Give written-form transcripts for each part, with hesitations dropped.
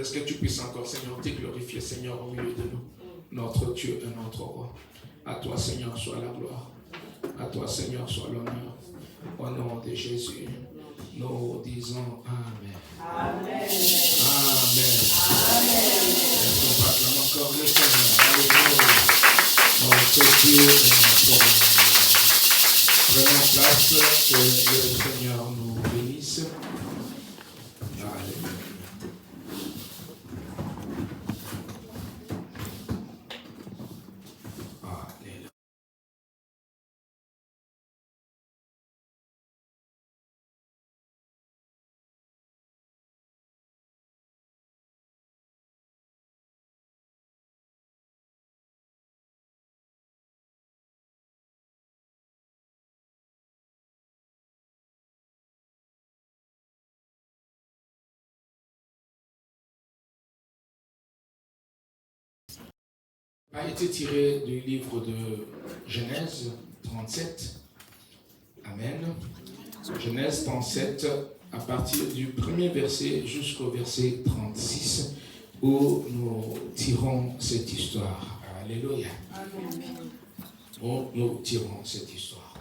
Est-ce que tu puisses encore, Seigneur, te glorifier, Seigneur, au milieu de nous, notre Dieu et notre roi. À toi, Seigneur, soit la gloire. À toi, Seigneur, soit l'honneur. Au nom de Jésus, nous disons Amen. Amen. Amen. Est-ce qu'on proclame encore le Seigneur? Alléluia. Notre Dieu et notre roi. Prenons place, que le Seigneur nous bénisse. Alléluia. A été tiré du livre de Genèse 37. Amen. Genèse 37, à partir du premier verset jusqu'au verset 36, où nous tirons cette histoire. Alléluia. Où nous tirons cette histoire.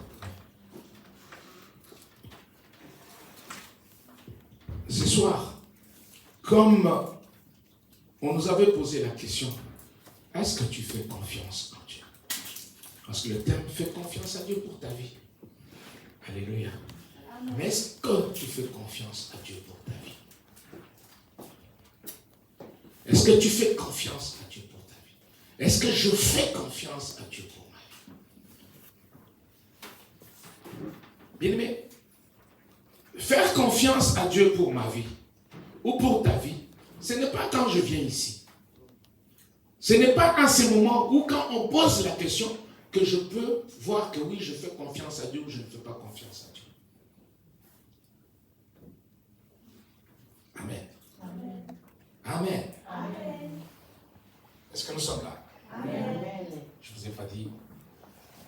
Ce soir, comme on nous avait posé la question, est-ce que tu fais confiance en Dieu? Parce que le thème fait confiance à Dieu pour ta vie. Alléluia. Mais est-ce que tu fais confiance à Dieu pour ta vie? Est-ce que tu fais confiance à Dieu pour ta vie? Est-ce que je fais confiance à Dieu pour ma vie? Bien-aimé, faire confiance à Dieu pour ma vie ou pour ta vie, ce n'est pas quand je viens ici. Ce n'est pas à ce moment où, quand on pose la question, que je peux voir que oui, je fais confiance à Dieu ou je ne fais pas confiance à Dieu. Amen. Amen. Amen. Amen. Est-ce que nous sommes là? Amen. Je ne vous ai pas dit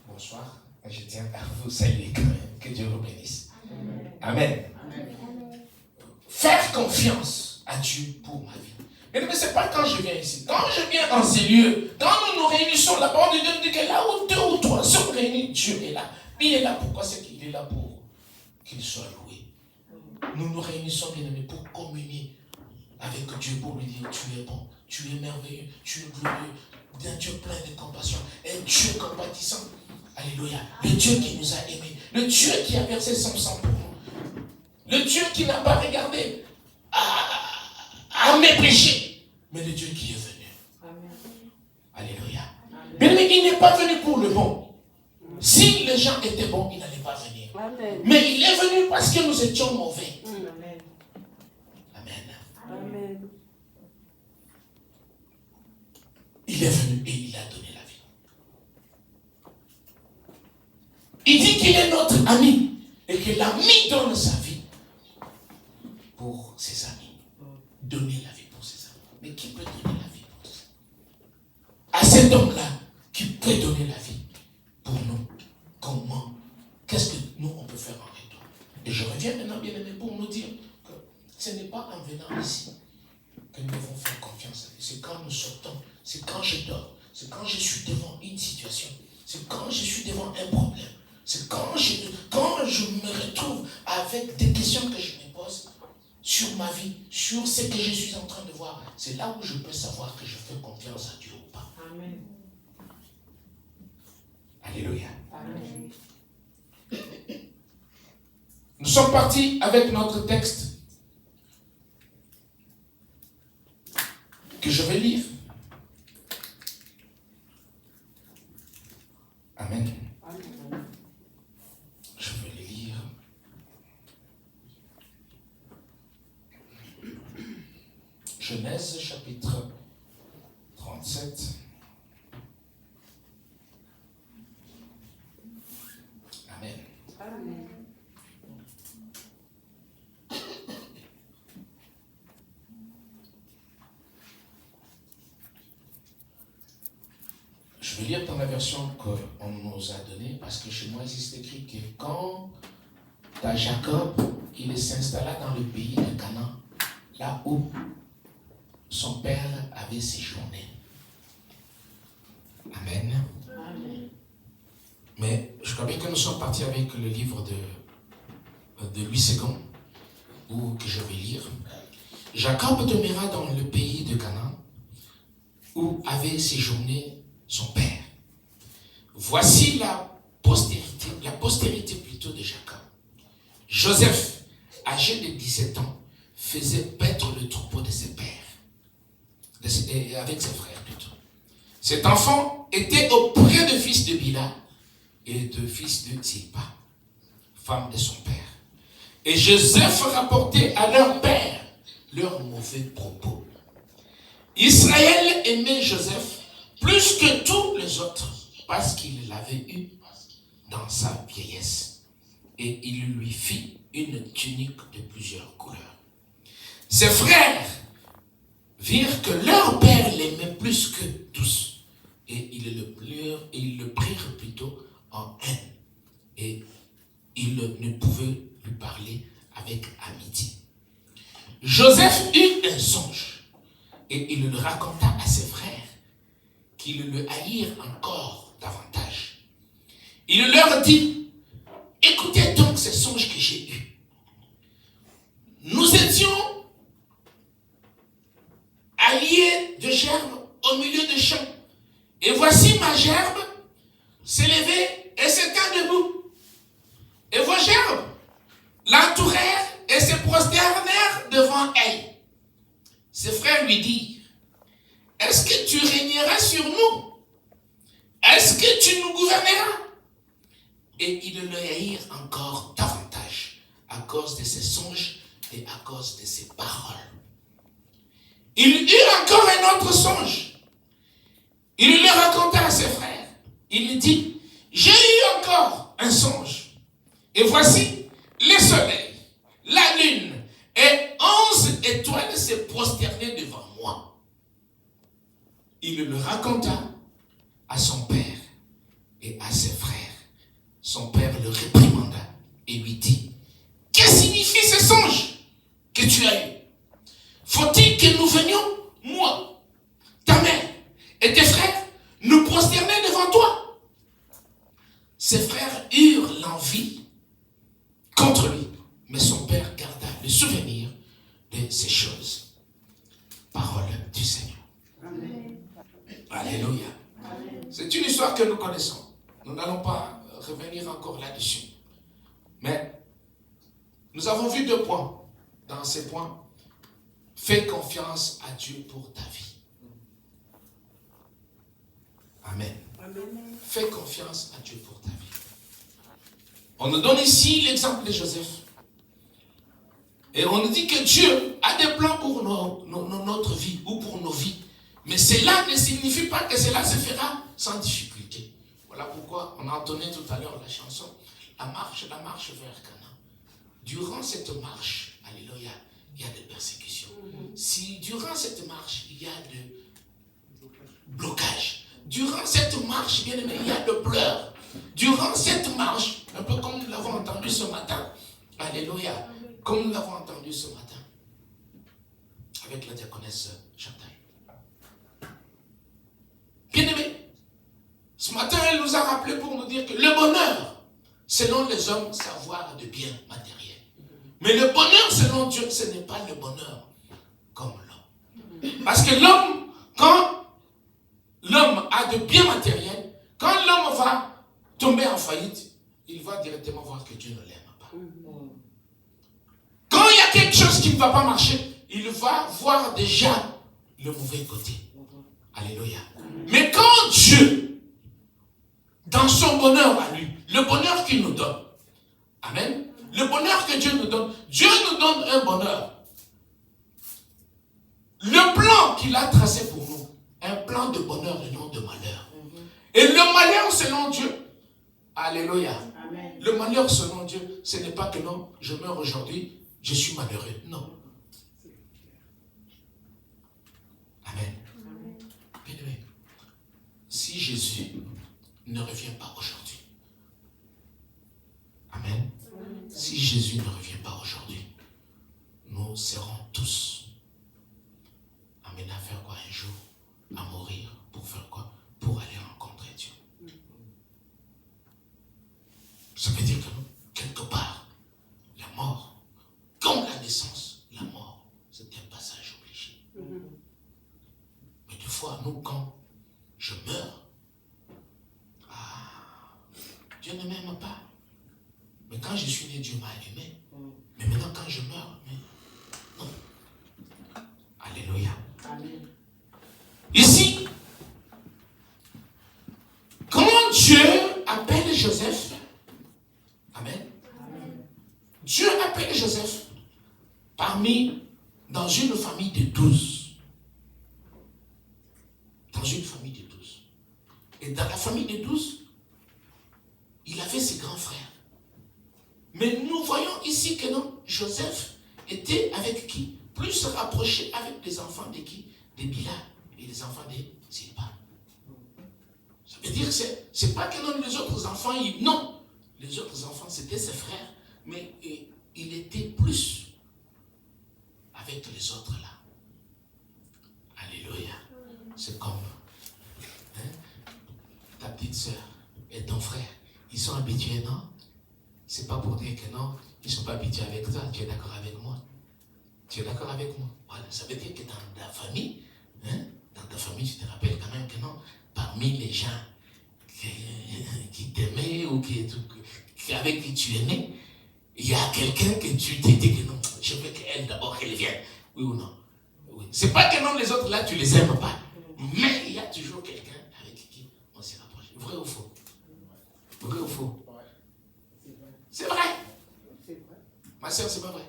bonsoir, mais je tiens à vous saluer quand même. Que Dieu vous bénisse. Amen. Amen. Amen. Faire confiance à Dieu pour ma vie. Mais ce n'est pas quand je viens ici. Quand je viens en ces lieux, quand nous nous réunissons, la parole de Dieu nous dit que là où deux ou trois sont réunis, Dieu est là. Il est là. Pourquoi? C'est qu'il est là pour qu'il soit loué. Nous nous réunissons, bien aimés, pour communier avec Dieu, pour lui dire, tu es bon, tu es merveilleux, tu es glorieux, d'un Dieu plein de compassion, un Dieu compatissant. Alléluia. Le Dieu qui nous a aimés, le Dieu qui a versé son sang pour nous, le Dieu qui n'a pas regardé à mes péchés, mais le Dieu qui est venu. Amen. Alléluia. Mais il n'est pas venu pour le bon. Si les gens étaient bons, il n'allait pas venir. Amen. Mais il est venu parce que nous étions mauvais. Amen. Amen. Amen. Il est venu et il a donné la vie. Il dit qu'il est notre ami et que l'ami donne sa vie pour ses amis. Donner la vie pour ses amis. Mais qui peut donner la vie pour ses amis? À cet homme-là qui peut donner la vie pour nous. Comment? Qu'est-ce que nous on peut faire en retour? Et je reviens maintenant, bien aimé, pour nous dire que ce n'est pas en venant ici que nous devons faire confiance à Dieu. C'est quand nous sortons, c'est quand je dors, c'est quand je suis devant une situation, c'est quand je suis devant un problème, c'est quand je me retrouve avec des questions que je me pose sur ma vie, sur ce que je suis en train de voir. C'est là où je peux savoir que je fais confiance à Dieu ou pas. Amen. Alléluia. Amen. Nous sommes partis avec notre texte que je vais lire. Amen. Je vais le lire. Genèse chapitre 37. Amen. Amen. Je vais lire dans la version qu'on nous a donnée, parce que chez moi, il est écrit que quand Jacob, il s'installa dans le pays de Canaan, là où son père avait séjourné. Amen. Amen. Mais je crois bien que nous sommes partis avec le livre de Louis II, que je vais lire. Jacob demeura dans le pays de Canaan, où avait séjourné son père. Voici la postérité plutôt de Jacob. Joseph, âgé de 17 ans, faisait paître le troupeau de ses pères, avec ses frères plutôt. Cet enfant était auprès de fils de Bila et de fils de Zilpa, femme de son père. Et Joseph rapportait à leur père leurs mauvais propos. Israël aimait Joseph plus que tous les autres, parce qu'il l'avait eu dans sa vieillesse. Et il lui fit une tunique de plusieurs couleurs. Ses frères virent que leur père l'aimait plus que tous. Et ils le prirent plutôt en haine. Et ils ne pouvaient lui parler avec amitié. Joseph eut un songe. Et il le raconta à ses frères, qu'ils le haïrent encore davantage. Il leur dit, écoutez donc ces songes que j'ai eus. Nous étions alliés de gerbe au milieu des champs. Et voici ma gerbe s'est levée et se tint debout. Et vos gerbes l'entourèrent et se prosternèrent devant elle. Ses frères lui dirent, est-ce que tu régneras sur nous? Est-ce que tu nous gouverneras? Et ils le haïrent encore davantage à cause de ses songes et à cause de ses paroles. Il eut encore un autre songe. Il le raconta à ses frères. Il dit, j'ai eu encore un songe. Et voici le soleil, la lune et 11 étoiles se prosternaient devant moi. Il le raconta à son père et à ses frères. Son père le réprimanda et lui dit, que signifie ce songe que tu as eu? Faut-il que nous venions, moi, ta mère et tes frères, nous prosterner devant toi? Ses frères eurent l'envie contre lui, mais son père garda le souvenir de ces choses. Parole du Seigneur. Amen. Alléluia. C'est une histoire que nous connaissons. Nous n'allons pas revenir encore là-dessus. Mais nous avons vu 2 points. Dans ces points, fais confiance à Dieu pour ta vie. Amen. Amen. Fais confiance à Dieu pour ta vie. On nous donne ici l'exemple de Joseph. Et on nous dit que Dieu a des plans pour notre vie ou pour nos vies. Mais cela ne signifie pas que cela se fera sans difficulté. Voilà pourquoi on a entonné tout à l'heure la chanson la marche vers Canaan. Durant cette marche, alléluia, il y a des persécutions. Si durant cette marche, il y a de blocage. Durant cette marche, bien aimé, il y a de pleurs. Durant cette marche, un peu comme nous l'avons entendu ce matin, alléluia, comme nous l'avons entendu ce matin, avec la diaconesse Chantal. Bien-aimés, ce matin, elle nous a rappelé pour nous dire que le bonheur, selon les hommes, c'est avoir de biens matériels. Mais le bonheur, selon Dieu, ce n'est pas le bonheur comme l'homme. Parce que l'homme, quand l'homme a de biens matériels, quand l'homme va tomber en faillite, il va directement voir que Dieu ne l'aime pas. Quand il y a quelque chose qui ne va pas marcher, il va voir déjà le mauvais côté. Alléluia. Mais quand Dieu, dans son bonheur à lui, le bonheur qu'il nous donne, amen, le bonheur que Dieu nous donne un bonheur. Le plan qu'il a tracé pour nous, un plan de bonheur et non de malheur. Et le malheur selon Dieu, alléluia. Amen. Le malheur selon Dieu, ce n'est pas que non, je meurs aujourd'hui, je suis malheureux. Non. Amen. Bien aimé, si Jésus ne revient pas aujourd'hui, amen. Si Jésus ne revient pas aujourd'hui, nous serons tous amenés à faire quoi un jour? À mourir. Pour faire quoi? Pour aller rencontrer Dieu. Ça veut dire que nous, quelque part, la mort, comme la naissance, la mort, c'est un passage obligé. Mais des fois, nous, quand je meurs, Dieu ne m'aime pas. Mais quand je suis né, Dieu m'a aimé. Mais maintenant, quand je meurs, non. Alléluia. Amen. Ici, quand Dieu appelle Joseph, amen. Amen. Dieu appelle Joseph dans une famille de 12. Dans une famille de 12. Et dans la famille de 12, il avait ses grands frères. Mais nous voyons ici que non, Joseph était avec qui? Plus rapproché avec les enfants de qui? De Bila et les enfants de Zilpa. Ça veut dire que c'est pas que non, les autres enfants, non. Les autres enfants, c'était ses frères. Mais il était plus avec les autres là. Alléluia. C'est comme ta petite soeur et ton frère. Ils sont habitués, non? C'est pas pour dire que non, ils ne sont pas habitués avec toi. Tu es d'accord avec moi? Tu es d'accord avec moi? Voilà, ça veut dire que dans ta famille, tu te rappelles quand même que non, parmi les gens qui t'aimaient ou avec qui tu es né, il y a quelqu'un que tu t'es dit que non, je veux qu'elle d'abord qu'elle vienne. Oui ou non? Oui. C'est pas que non, les autres là, tu les aimes pas. Mais il y a toujours quelqu'un avec qui on s'est rapproché. Vrai ou faux? Vrai ou faux? C'est vrai. Ma soeur, c'est pas vrai.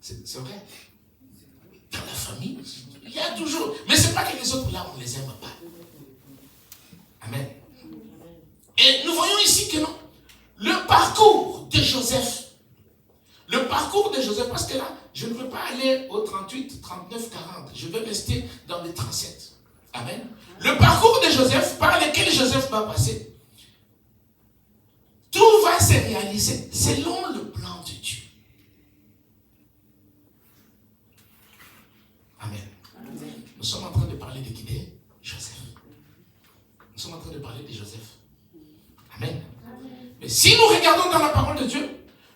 C'est vrai. Dans la famille, il y a toujours. Mais c'est pas que les autres là, on les aime pas. Amen. Et nous voyons ici que non. Le parcours de Joseph. Parce que là, je ne veux pas aller au 38, 39, 40. Je vais rester dans les 37. Amen. Le parcours de Joseph, par lequel Joseph va passer, tout va se réaliser selon le plan de Dieu. Amen. Amen. Nous sommes en train de parler de qui? De Joseph. Nous sommes en train de parler de Joseph. Amen. Amen. Mais si nous regardons dans la parole de Dieu,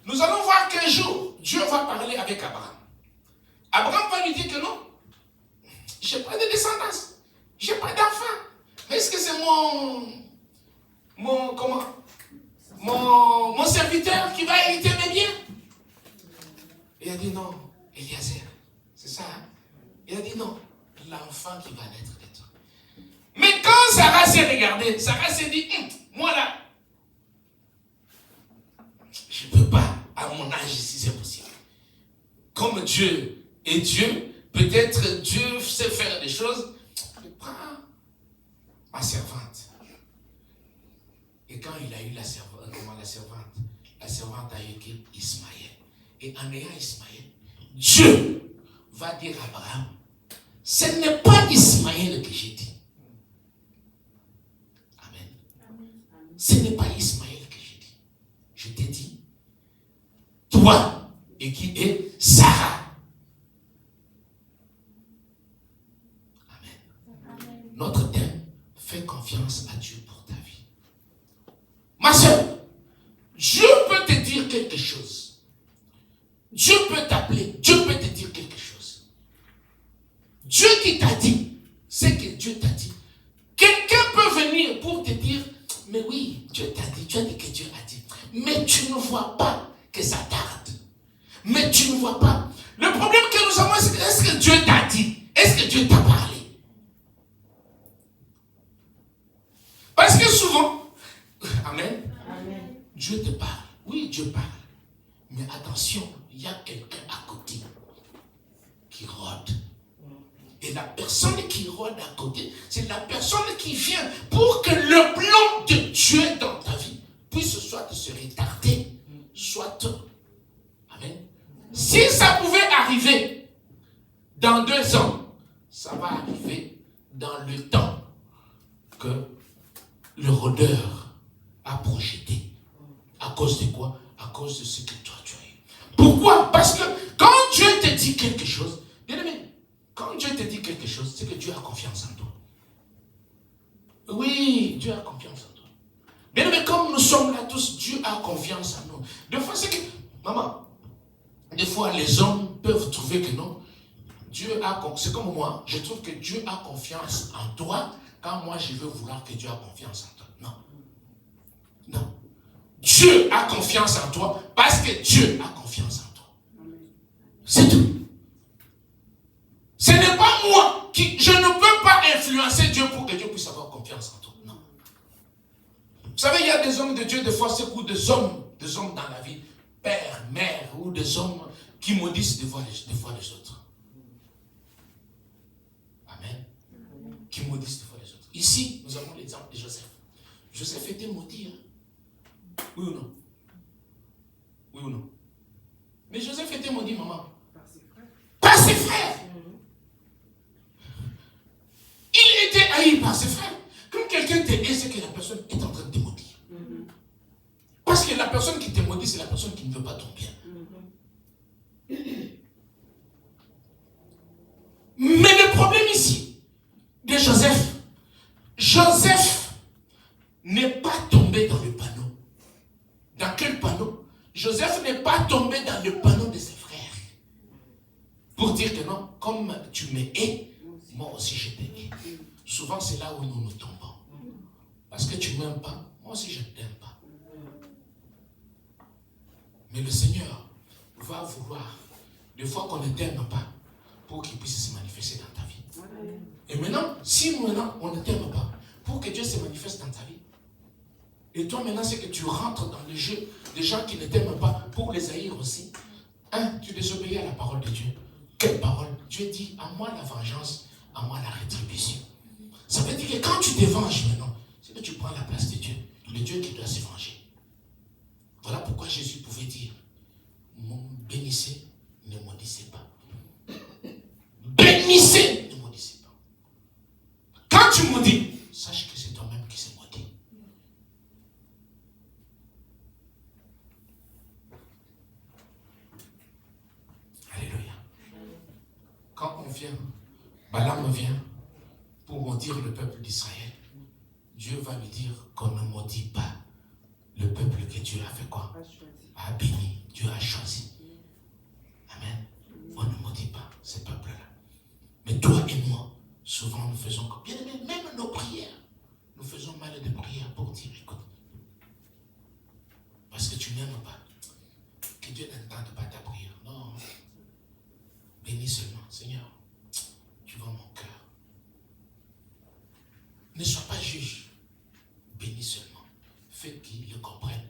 nous allons voir qu'un jour, Dieu va parler avec Abraham. Abraham va lui dire que non, je n'ai pas de descendance, je n'ai pas d'enfant. Mais est-ce que c'est mon serviteur qui va hériter mes biens? Il a dit non, Eliezer, c'est ça. Hein? Il a dit non, l'enfant qui va naître de toi. Mais quand Sarah s'est regardée, Sarah s'est dit, moi là, je ne peux pas, à mon âge ici, c'est possible. Comme Dieu est Dieu, peut-être Dieu sait faire des choses, je prends ma servante. Et quand il a eu la servante a eu Ismaël. Et en ayant Ismaël, Dieu va dire à Abraham, ce n'est pas Ismaël que j'ai dit. Amen. Ce n'est pas Ismaël que j'ai dit. Je t'ai dit, toi, et qui est Sarah. Amen. Notre thème, fais confiance à Dieu pour ta vie. Ma soeur, Dieu peut te dire quelque chose. Dieu peut t'appeler, Dieu peut te dire quelque chose. Dieu qui t'a dit, c'est que Dieu t'a dit. Quelqu'un peut venir pour te dire, mais oui, Dieu t'a dit, tu as dit que Dieu a dit. Mais tu ne vois pas que ça tarde. Mais tu ne vois pas. Le problème que nous avons, c'est que est-ce que Dieu t'a dit? Est-ce que Dieu t'a parlé? Parce que souvent, Amen, Amen, Dieu te parle. Oui, Dieu parle. Mais attention, il y a quelqu'un à côté qui rôde. Et la personne qui rôde à côté, c'est la personne qui vient pour que le plan de Dieu dans ta vie puisse soit se retarder, soit... Amen. Si ça pouvait arriver dans 2 ans, ça va arriver dans le temps que le rôdeur a projeté. À cause de quoi? À cause de ce que toi tu as eu. Pourquoi? Parce que quand Dieu te dit quelque chose, bien aimé, quand Dieu te dit quelque chose, c'est que Dieu a confiance en toi. Oui, Dieu a confiance en toi. Bien aimé, comme nous sommes là tous, Dieu a confiance en nous. Des fois, c'est que, maman, des fois les hommes peuvent trouver que non, Dieu a, c'est comme moi, je trouve que Dieu a confiance en toi quand moi je veux vouloir que Dieu a confiance en toi. Non. Non. Dieu a confiance en toi parce que Dieu a confiance en toi. C'est tout. Ce n'est pas moi qui, je ne peux pas influencer Dieu pour que Dieu puisse avoir confiance en toi. Non. Vous savez, il y a des hommes de Dieu, des fois, c'est pour des hommes dans la vie, père, mère, ou des hommes qui maudissent des fois les autres. Amen. Qui maudissent des fois les autres. Ici, nous avons l'exemple de Joseph. Joseph était maudit. Hein? Oui ou non? Oui ou non? Mais Joseph était maudit, maman. Par ses frères. Il était haï par ses frères. Quand quelqu'un te hait, c'est que la personne est en train de te maudire. Parce que la personne qui te maudit, c'est la personne qui ne veut pas ton bien. Mais le problème ici, de Joseph n'est pas tombé dans le panneau. Dans quel panneau? Joseph n'est pas tombé dans le panneau de ses frères. Pour dire que non, comme tu me hais, moi aussi je te hais. Souvent c'est là où nous tombons. Parce que tu ne m'aimes pas, moi aussi je ne t'aime pas. Mais le Seigneur va vouloir, des fois qu'on ne t'aime pas, pour qu'il puisse se manifester dans ta vie. Et maintenant, si maintenant on ne t'aime pas, pour que Dieu se manifeste dans ta vie, et toi maintenant c'est que tu rentres dans le jeu des gens qui ne t'aiment pas pour les haïr aussi. Tu désobéis à la parole de Dieu. Quelle parole? Dieu dit, à moi la vengeance, à moi la rétribution. Ça veut dire que quand tu te venges maintenant, c'est que tu prends la place de Dieu, le Dieu qui doit se venger. Voilà pourquoi Jésus pouvait dire, bénissez, ne maudissez pas. Bénissez, ne maudissez pas. Quand tu maudis, sache que c'est toi-même qui s'est maudit. Alléluia. Quand on vient, Balaam vient pour maudire le peuple d'Israël, Dieu va lui dire qu'on ne maudit pas le peuple que Dieu a fait quoi? A béni, Dieu a choisi. Amen. On ne maudit pas ce peuple-là. Mais toi et moi, souvent nous faisons comme bien aimé, même nos prières, nous faisons mal de prières pour dire, écoute, parce que tu n'aimes pas, que Dieu n'entende pas ta prière. Non. Bénis seulement, Seigneur, tu vois mon cœur. Ne sois pas juge. Bénis seulement. Fais qu'ils le comprennent.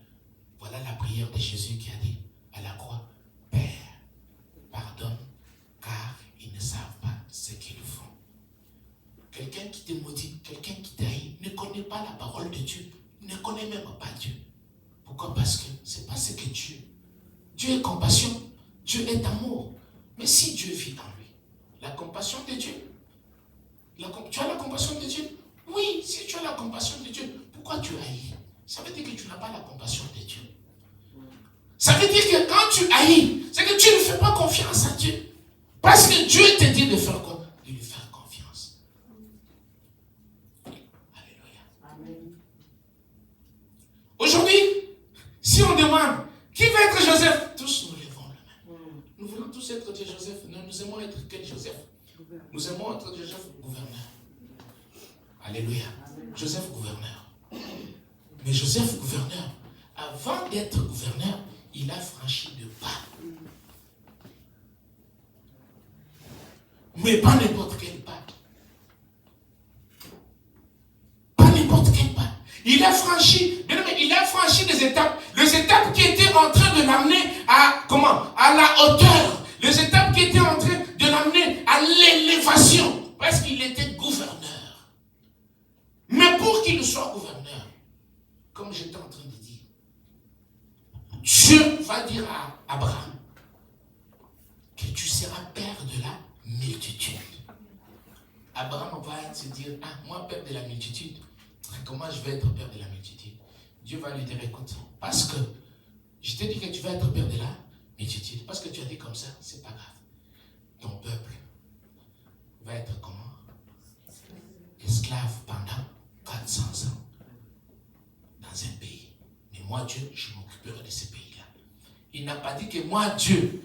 Voilà la prière de Jésus qui a dit à la croix, Père, pardonne, car ils ne savent pas ce qu'ils font. Quelqu'un qui te maudit, quelqu'un qui t'haït, ne connaît pas la parole de Dieu, ne connaît même pas Dieu. Pourquoi? Parce que c'est pas ce que Dieu est compassion, Dieu est amour. Mais si Dieu vit en lui, la compassion de Dieu, tu as la compassion de Dieu? Oui, si tu as la compassion de Dieu, pourquoi tu haïs? Ça veut dire que tu n'as pas la compassion de Dieu. Ça veut dire que quand tu haïs, c'est que tu ne fais pas confiance à Dieu. Parce que Dieu te dit de faire quoi? De lui faire confiance. Alléluia. Amen. Aujourd'hui, si on demande qui veut être Joseph, tous nous levons la main. Nous voulons tous être Joseph. Nous aimons être quel Joseph? Nous aimons être Joseph gouverneur. Alléluia. Amen. Joseph gouverneur. Mais Joseph gouverneur, avant d'être gouverneur, il a franchi de pas. Mais pas n'importe quel pas. Pas n'importe quel pas. Il a franchi des étapes. Les étapes qui étaient en train de l'amener à, à la hauteur. Les étapes qui étaient en train de l'amener à l'élévation. Parce qu'il était gouverneur. Mais pour qu'il soit gouverneur, comme j'étais en train de dire, Dieu va dire à Abraham que tu seras père de la multitude. Abraham va se dire, ah, moi père de la multitude, comment je vais être père de la multitude? Dieu va lui dire, écoute, parce que je t'ai dit que tu vas être père de la multitude, parce que tu as dit comme ça, c'est pas grave. Ton peuple va être comment? Esclave pendant 400 ans dans un pays. Mais moi, Dieu, je m'occuperai de ce pays-là. Il n'a pas dit que moi, Dieu,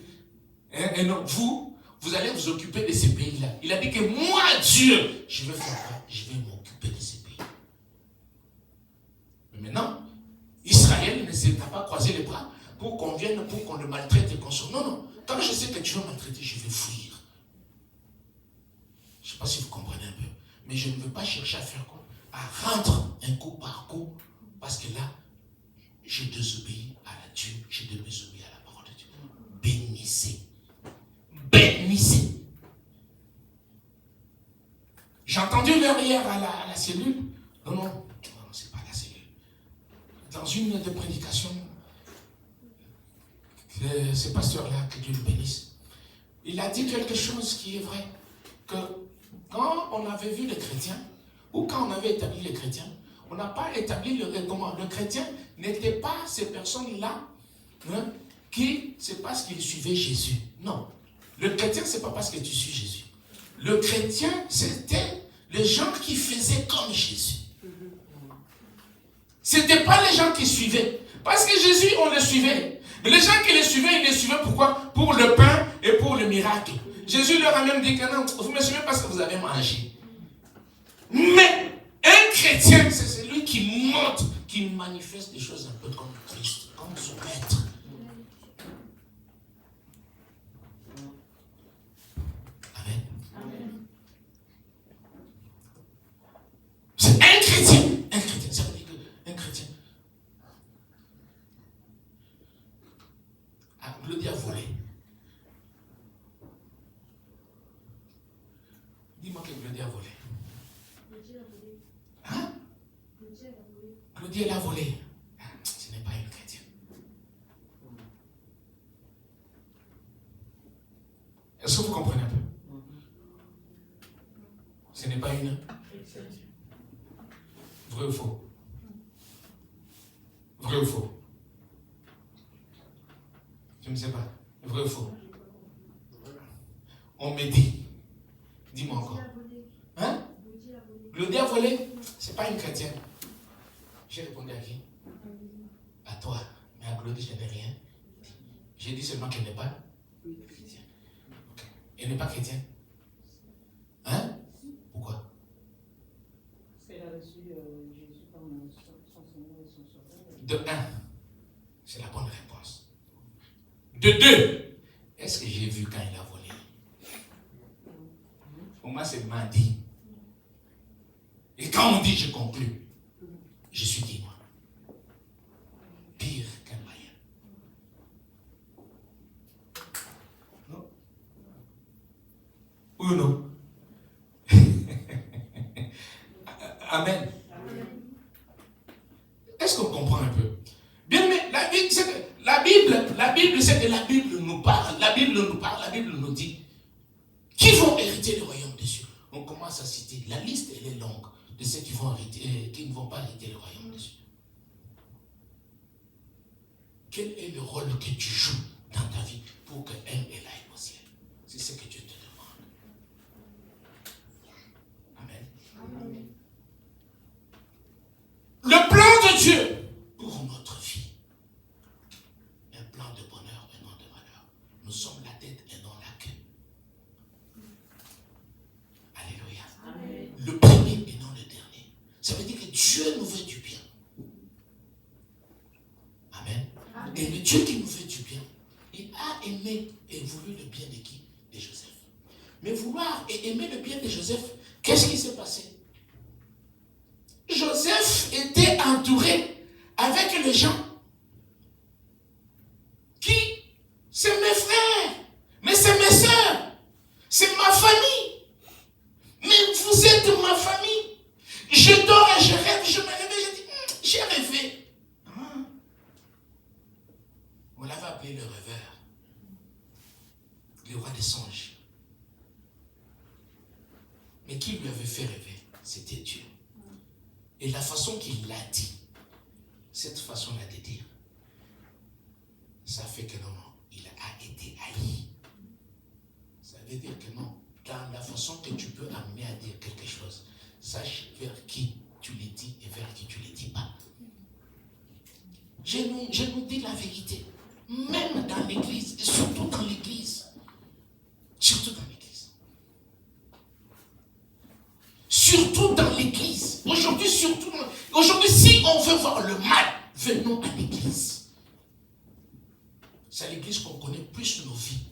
et non, vous allez vous occuper de ce pays-là. Il a dit que moi, Dieu, je vais faire quoi? Je vais m'occuper de ce pays. Mais maintenant, Israël ne s'est pas croisé les bras pour qu'on vienne, pour qu'on le maltraite et qu'on se... Non, non. Quand je sais que tu vas maltraiter, je vais fuir. Je ne sais pas si vous comprenez un peu. Mais je ne veux pas chercher à faire quoi? À rendre un coup par coup. Parce que là, j'ai désobéi à la Dieu. J'ai désobéi à la parole de Dieu. Bénissez. Bénissez. J'ai entendu l'heure hier à la cellule. Non, c'est pas la cellule. Dans une des prédications, ce pasteur-là, que Dieu le bénisse, il a dit quelque chose qui est vrai. Que quand on avait vu les chrétiens, ou quand on avait établi les chrétiens, on n'a pas établi le chrétien n'était pas ces personnes-là qui, c'est parce qu'ils suivaient Jésus. Non. Le chrétien, c'est pas parce que tu suis Jésus. Le chrétien, c'était les gens qui faisaient comme Jésus. C'était pas les gens qui suivaient. Parce que Jésus, on le suivait. Mais les gens qui le suivaient, ils le suivaient pourquoi? Pour le pain et pour le miracle. Jésus leur a même dit que non, vous me suivez parce que vous avez mangé. Mais un chrétien, c'est celui qui montre, qui manifeste des choses un peu comme Christ, comme son maître. Amen. Amen. C'est un chrétien. Un chrétien, ça veut dire qu'un chrétien. Ah, Claudie a volé. Dis-moi que Claudie a volé. Hein? Claudie, elle a volé. Ce n'est pas une chrétienne. Est-ce que vous comprenez un peu? Ce n'est pas une chrétienne. Vrai ou faux? Vrai ou faux? Je ne sais pas. Vrai ou faux? On me dit. Dis-moi encore. Hein? Claudie a volé? Ce n'est pas une chrétienne. J'ai répondu à qui? À toi. Mais à Claudie, je n'ai rien dit. J'ai dit seulement qu'elle n'est pas chrétienne. Okay. Elle n'est pas chrétienne. Hein? Pourquoi? Parce qu'elle a reçu Jésus comme son Seigneur et son Sauveur. De un, c'est la bonne réponse. De deux, est-ce que j'ai vu quand il a volé? Pour moi, c'est mardi. Et quand on dit je conclus, je suis qui moi? Pire qu'un païen. Non? Oui ou non? Amen. Est-ce qu'on comprend un peu? Bien, mais la Bible, c'est que la Bible nous parle. La Bible nous parle, la Bible nous dit qui vont hériter le royaume des cieux. On commence à citer. La liste, elle est longue de ceux qui vont hériter, qui ne vont pas hériter le royaume des cieux. quel est le rôle que tu joues dans ta vie pour qu'elle aille au ciel? C'est ce que Dieu te demande. Amen. Amen. Le plan de Dieu pour notre vie, un plan de bonheur et non de malheur. Nous sommes la tête et non la queue. Alléluia. Amen. Le premier et non le dernier. Ça veut dire que Dieu nous veut du bien. Amen. Amen. Et le Dieu qui nous veut du bien, il a aimé et voulu le bien de qui? De Joseph. Mais vouloir et aimer le bien de Joseph, qu'est-ce qui s'est passé? Joseph était entouré avec les gens qui, c'est mes frères, mais c'est mes soeurs, c'est ma famille. Mais vous êtes ma famille. Je dors et je rêve, je me réveille, je dis, j'ai rêvé. On l'avait appelé le rêveur, le roi des songes. Mais qui lui avait fait rêver? C'était Dieu. Et la façon qu'il l'a dit, cette façon-là de dire, ça fait que non, il a été haï. Ça veut dire que non, dans la façon que tu peux amener à dire quelque chose, sache vers qui tu le dis et vers qui tu ne le dis pas. Je nous dis la vérité, même dans l'église, et surtout dans l'église. Surtout dans l'église. Surtout dans l'église. Aujourd'hui, si on veut voir le mal, venons à l'église. C'est à l'église qu'on connaît plus nos vies.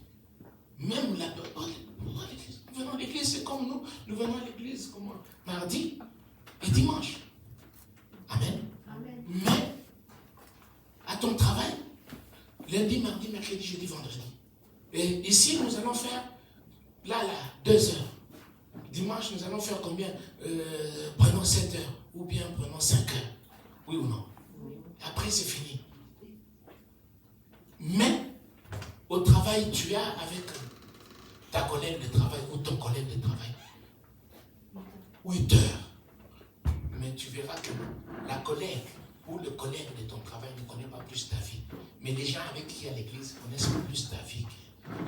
Même la l'église. Nous venons à l'église, c'est comme nous. Nous venons à l'église comme mardi et dimanche. Amen. Amen. Mais à ton travail, lundi, mardi, mercredi, jeudi, vendredi. Et ici, nous allons faire 2 heures. Dimanche, nous allons faire combien? Prenons 7 heures. Ou bien prenons 5 heures. Oui ou non? Après, c'est fini. Mais, au travail, tu as avec ta collègue de travail ou ton collègue de travail 8 heures. Mais tu verras que la collègue ou le collègue de ton travail ne connaît pas plus ta vie. Mais les gens avec qui à l'église connaissent plus ta vie.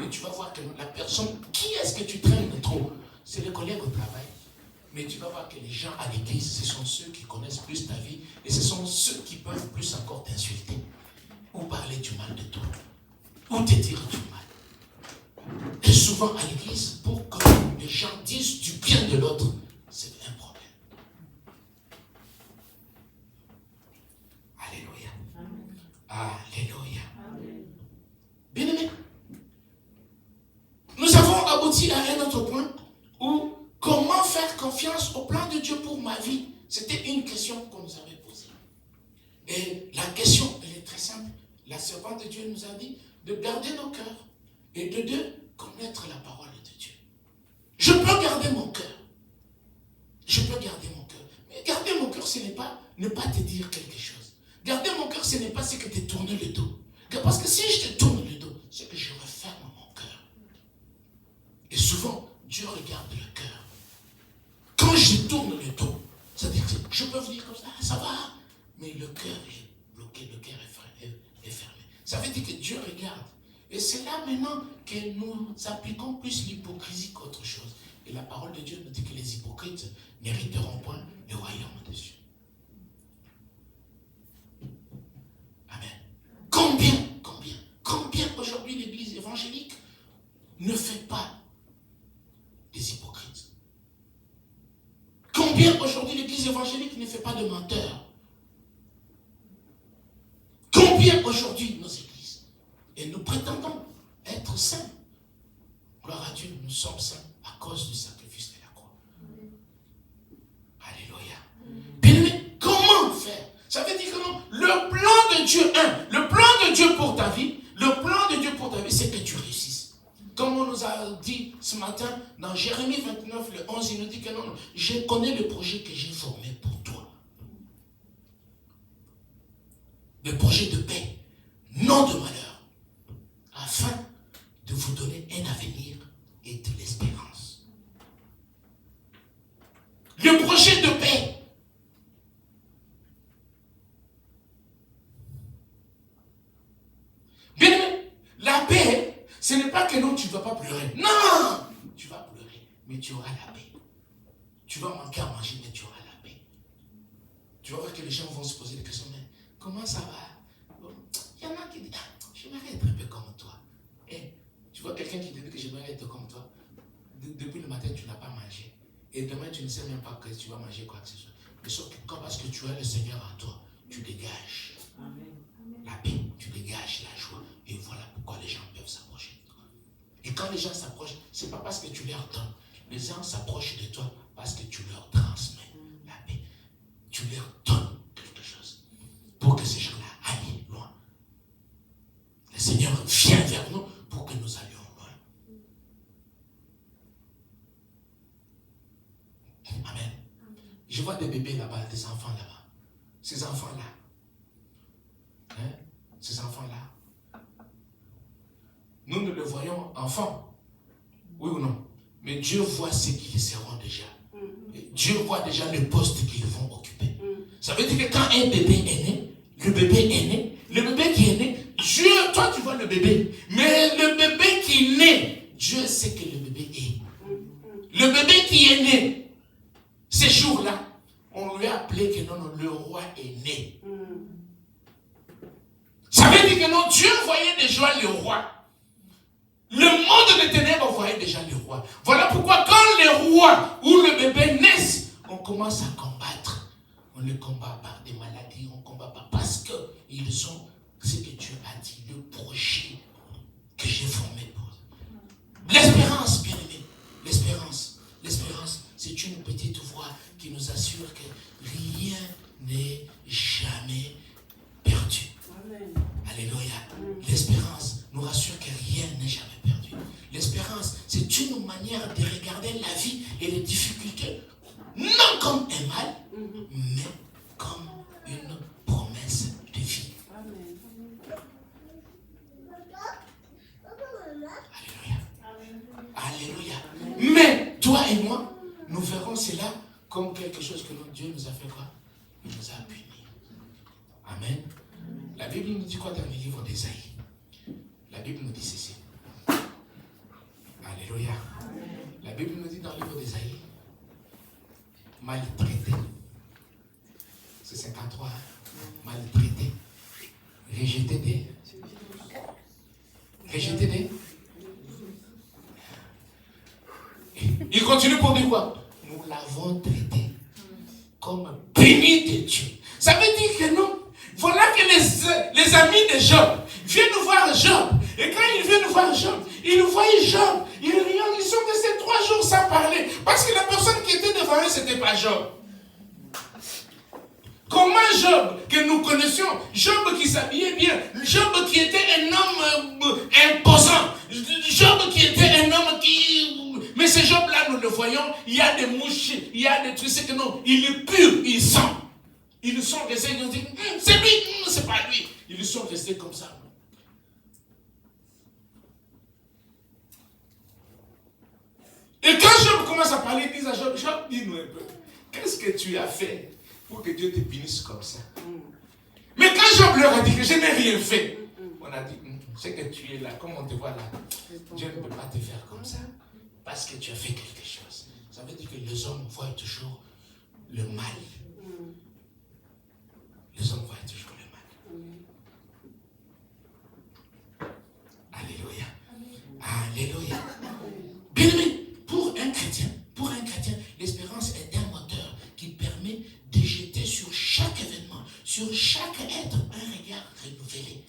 Et tu vas voir que la personne, qui est-ce que tu traînes trop? C'est les collègues au travail. Mais tu vas voir que les gens à l'église, ce sont ceux qui connaissent plus ta vie et ce sont ceux qui peuvent plus encore t'insulter ou parler du mal de toi ou te dire du mal. Et souvent à l'église, pour que les gens disent du bien de l'autre, c'est un problème. Alléluia. Alléluia. Bien-aimés, nous avons abouti à un autre point où comment faire confiance au plan de Dieu pour ma vie? C'était une question qu'on nous avait posée. Et la question, elle est très simple. La servante de Dieu nous a dit de garder nos cœurs et de connaître la parole de Dieu. Je peux garder mon cœur. Je peux garder mon cœur. Mais garder mon cœur, ce n'est pas ne pas te dire quelque chose. Garder mon cœur, ce n'est pas ce que te tourner le dos. Parce que si je te tourne le dos, c'est que je referme mon cœur. Et souvent, Dieu regarde le cœur. Quand je tourne le dos, c'est-à-dire que je peux vous dire comme ça, ça va, mais le cœur est bloqué, le cœur est fermé. Ça veut dire que Dieu regarde. Et c'est là maintenant que nous appliquons plus l'hypocrisie qu'autre chose. Et la parole de Dieu nous dit que les hypocrites n'hériteront point le royaume de Dieu. Amen. Combien aujourd'hui l'église évangélique ne fait pas des hypocrites? Combien aujourd'hui l'église évangélique ne fait pas de menteurs? Combien aujourd'hui nos églises? Et nous prétendons être saints. Gloire à Dieu, nous sommes saints à cause du sacrifice de la croix. Alléluia. Bien-aimé, comment faire? Ça veut dire que non, le plan de Dieu, le plan de Dieu pour ta vie, c'est que tu réussisses. Comme on nous a dit ce matin, dans Jérémie 29, le 11, il nous dit que non, je connais le projet que j'ai formé pour toi. Le projet de paix, non de malheur, afin de vous donner un avenir et de l'espérance. Le projet de paix. ne vas pas pleurer. Non, tu vas pleurer, mais tu auras la paix. Tu vas manquer à manger, mais tu auras la paix. Tu vas voir que les gens vont se poser des questions, mais comment ça va? Il y en a qui disent, j'aimerais être un peu comme toi. Et tu vois quelqu'un qui te dit que j'aimerais être comme toi. Depuis le matin, tu n'as pas mangé. Et demain, tu ne sais même pas que tu vas manger quoi que ce soit. Mais sauf que quand parce que tu as le Seigneur en toi, tu dégages la paix, tu dégages la joie. Et voilà pourquoi les gens peuvent s'approcher de toi. Et quand les gens s'approchent, ce n'est pas parce que tu leur donnes. Les gens s'approchent de toi parce que tu leur transmets la paix. Tu leur donnes quelque chose pour que ces gens-là aillent loin. Le Seigneur vient vers nous pour que nous allions loin. Amen. Je vois des bébés là-bas, des enfants là-bas. Ces enfants-là. Hein? Ces enfants-là. Nous ne le voyons enfants. Oui ou non? Mais Dieu voit ce qu'ils seront déjà. Dieu voit déjà le poste qu'ils vont occuper. Ça veut dire que quand un bébé est né, le bébé qui est né, Dieu, toi tu vois le bébé, mais le bébé qui est né, Dieu sait que le bébé est. Le bébé qui est né, ces jours-là, on lui a appelé que non, le roi est né. Ça veut dire que non, Dieu voyait déjà le roi. Le monde des ténèbres voyait déjà le roi. Voilà pourquoi quand les rois ou le bébé naissent, on commence à combattre. On les combat par des maladies, on combat par parce qu'ils ont ce que Dieu a dit, le projet que j'ai formé pour eux. L'espérance, bien aimé, l'espérance, c'est une petite voix qui nous assure que rien n'est jamais perdu. Amen. Alléluia. L'espérance nous rassure que rien n'est jamais perdu. L'espérance, c'est une manière de regarder la vie et les difficultés, non comme un mal, mais comme une promesse de vie. Amen. Alléluia. Alléluia. Mais toi et moi, nous verrons cela comme quelque chose que notre Dieu nous a fait quoi? Il nous a punis. Amen. La Bible nous dit quoi dans le livre d'Ésaïe? La Bible nous dit ceci. Alléluia. La Bible nous dit dans le livre d'Ésaïe, maltraité. C'est 53. Maltraité. Rejeté des. Rejeté des. Il continue pour dire quoi? Nous l'avons traité comme béni de Dieu. Ça veut dire que non. Voilà que les amis de Job viennent voir Job. Et quand ils viennent voir Job, ils voient Job. Ils sont restés 3 jours sans parler. Parce que la personne qui était devant eux, ce n'était pas Job. Comment Job, que nous connaissions, Job qui s'habillait bien, Job qui était un homme imposant, Job qui était un homme qui... Mais ce Job-là, nous le voyons, il y a des mouches, il y a des trucs, c'est que non, il est pur, il sent. Ils sont restés, ils ont dit, c'est lui, c'est pas lui. Ils sont restés comme ça. Et quand Job commence à parler, ils disent à Job, Job, dis-nous un peu, qu'est-ce que tu as fait pour que Dieu te punisse comme ça? Mais quand Job leur a dit que je n'ai rien fait, on a dit, c'est que tu es là, comme on te voit là, Dieu ne peut pas te faire comme ça, parce que tu as fait quelque chose. Ça veut dire que les hommes voient toujours le mal. Les hommes voient toujours le mal. Alléluia. Alléluia. Bien aimé, pour un chrétien, l'espérance est un moteur qui permet de jeter sur chaque événement, sur chaque être, un regard renouvelé.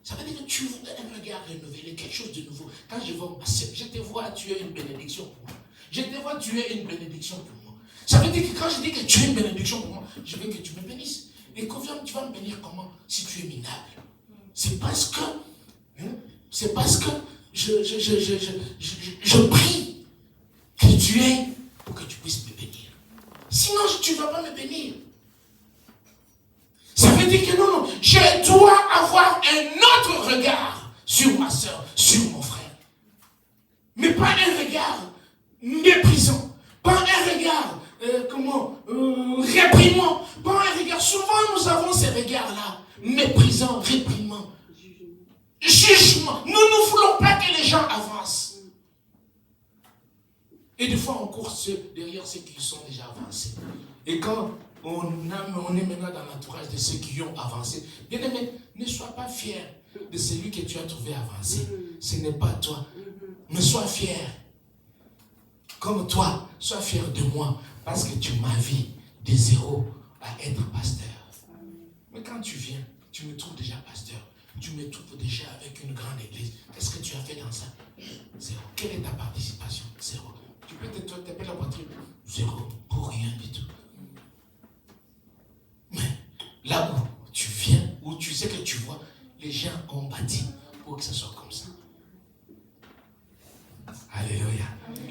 Ça veut dire que tu vois un regard renouvelé, quelque chose de nouveau. Quand je te vois, tu es une bénédiction pour moi. Je te vois, tu es une bénédiction pour moi. Ça veut dire que quand je dis que tu es une bénédiction pour moi, je veux que tu me bénisses. Et combien tu vas me bénir comment si tu es minable? C'est parce que je prie que tu es pour que tu puisses me bénir. Sinon, tu ne vas pas me bénir. Ça veut dire que non, je dois avoir un autre regard sur ma soeur, sur mon frère. Mais pas un regard méprisant, pas un regard réprimant, pas un regard. Souvent nous avons ces regards-là, méprisants, réprimants, jugement. Nous ne voulons pas que les gens avancent. Et des fois, on court derrière ceux qui sont déjà avancés. Et quand on est maintenant dans l'entourage de ceux qui ont avancé, bien aimé, ne sois pas fier de celui que tu as trouvé avancé. Ce n'est pas toi. Mais sois fier. Comme toi, sois fier de moi. Parce que tu m'as vu de zéro à être pasteur. Mais quand tu viens, tu me trouves déjà pasteur. Tu me trouves déjà avec une grande église. Qu'est-ce que tu as fait dans ça? Zéro. Quelle est ta participation? Zéro. Tu peux te taper la poitrine? Zéro. Pour rien du tout. Mais là où tu viens, où tu sais que tu vois, les gens ont bâti pour que ce soit comme ça. Alléluia.